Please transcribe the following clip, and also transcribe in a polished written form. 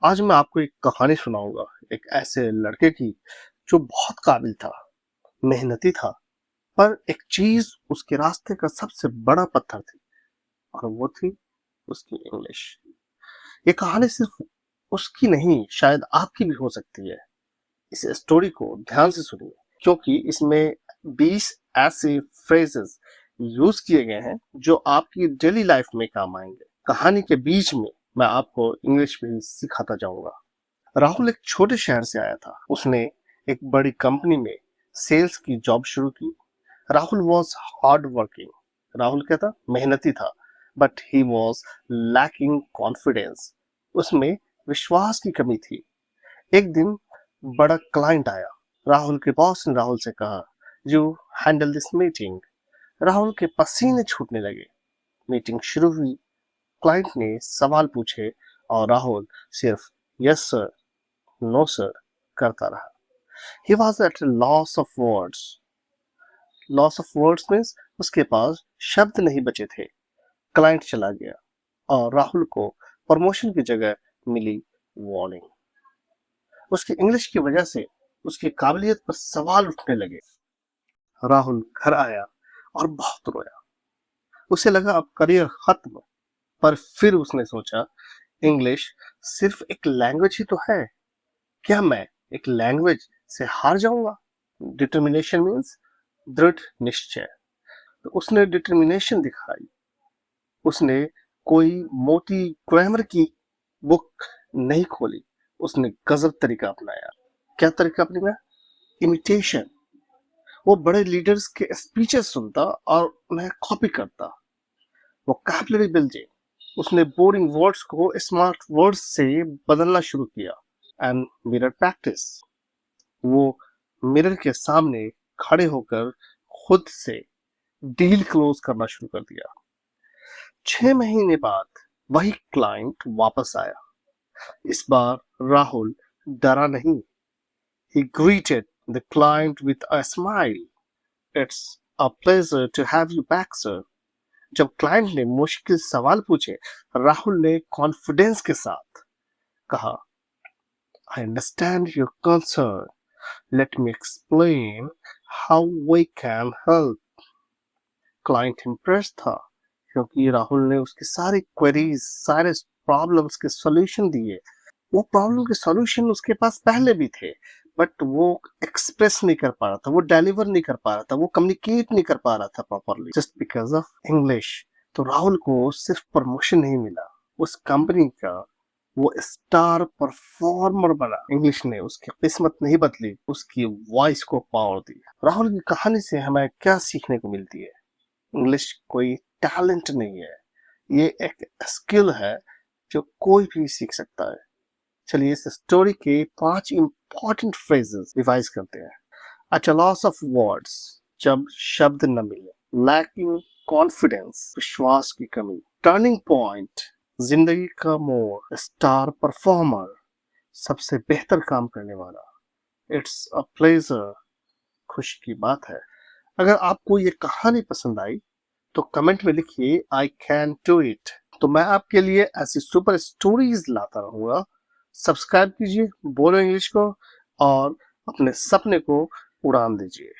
आज मैं आपको एक कहानी सुनाऊंगा एक ऐसे लड़के की जो बहुत काबिल था, मेहनती था, पर एक चीज उसके रास्ते का सबसे बड़ा पत्थर थी और वो थी उसकी इंग्लिश। ये कहानी सिर्फ उसकी नहीं, शायद आपकी भी हो सकती है। इस स्टोरी को ध्यान से सुनिए क्योंकि इसमें 20 ऐसे फ्रेजेस यूज किए गए हैं जो आपकी डेली लाइफ में काम आएंगे। कहानी के बीच में मैं आपको इंग्लिश भी सिखाता जाऊंगा। राहुल एक छोटे शहर से आया था। उसने एक बड़ी कंपनी में सेल्स की जॉब शुरू की। Rahul was hard working. Rahul क्या था? मेहनती था। But he was lacking confidence. उसमें विश्वास की कमी थी। एक दिन बड़ा क्लाइंट आया। राहुल के बॉस ने राहुल से कहा, you handle this meeting. Rahul के पसीने छूटने लगे। मीटिंग शुरू हुई। क्लाइंट ने सवाल पूछे और राहुल सिर्फ यस सर, नो सर करता रहा। He was at a loss of words. Loss of words means उसके पास शब्द नहीं बचे थे। क्लाइंट चला गया और राहुल को प्रमोशन की जगह मिली वार्निंग। उसकी इंग्लिश की वजह से उसकी काबिलियत पर सवाल उठने लगे। राहुल घर आया और बहुत रोया। उसे लगा अब करियर खत्म। पर फिर उसने सोचा, इंग्लिश सिर्फ एक लैंग्वेज ही तो है। क्या मैं एक लैंग्वेज से हार जाऊंगा? डिटर्मिनेशन मीन्स दृढ़ निश्चय। तो उसने डिटर्मिनेशन दिखाई। उसने कोई मोटी ग्रामर की बुक नहीं खोली। उसने गजब तरीका अपनाया। क्या तरीका अपनाया? इमिटेशन। वो बड़े लीडर्स के स्पीचेस सुनता और उन्हें कॉपी करता। Vocabulary building. उसने बोरिंग वर्ड्स को स्मार्ट वर्ड्स से बदलना शुरू किया। And mirror practice. वो मिरर के सामने खड़े होकर खुद से डील क्लोज करना शुरू कर दिया। 6 महीने बाद वही क्लाइंट वापस आया। इस बार राहुल डरा नहीं। He greeted the client with a smile. It's a pleasure to have you back, sir. जब क्लाइंट ने मुश्किल सवाल पूछे, राहुल ने कॉन्फिडेंस के साथ कहा, I understand your concern. Let me explain how we can help. Client impress था क्योंकि राहुल ने उसकी सारी क्वेरीज, सारे प्रॉब्लम्स के सॉल्यूशन दिए। वो प्रॉब्लम के सॉल्यूशन उसके पास पहले भी थे, बट वो एक्सप्रेस नहीं कर पा रहा था, वो डिलीवर नहीं कर पा रहा था, वो कम्युनिकेट नहीं कर पा रहा था properly, just because of English. तो राहुल को सिर्फ प्रमोशन नहीं मिला, उस कंपनी का वो स्टार परफॉर्मर बना। इंग्लिश ने उसकी किस्मत नहीं बदली, उसकी वॉइस को पावर दी। राहुल की कहानी से हमें क्या सीखने को मिलती है? इंग्लिश कोई टैलेंट नहीं है, ये एक स्किल है जो कोई भी सीख सकता है। चलिए इस स्टोरी के 5 इंपॉर्टेंट फ्रेजेस रिवाइज करते हैं। अच्छा, लॉस ऑफ वर्ड्स, जब शब्द न मिले। लैकिंग कॉन्फिडेंस, विश्वास की कमी। टर्निंग पॉइंट, जिंदगी का मोड़। स्टार परफॉर्मर, सबसे बेहतर काम करने वाला। इट्स अ प्लेजर, खुशी की बात है। अगर आपको ये कहानी पसंद आई तो कमेंट में लिखिए आई कैन डू इट। तो मैं आपके लिए ऐसी सुपर स्टोरीज लाता रहूंगा। सब्सक्राइब कीजिए बोलो इंग्लिश को और अपने सपने को उड़ान दीजिए।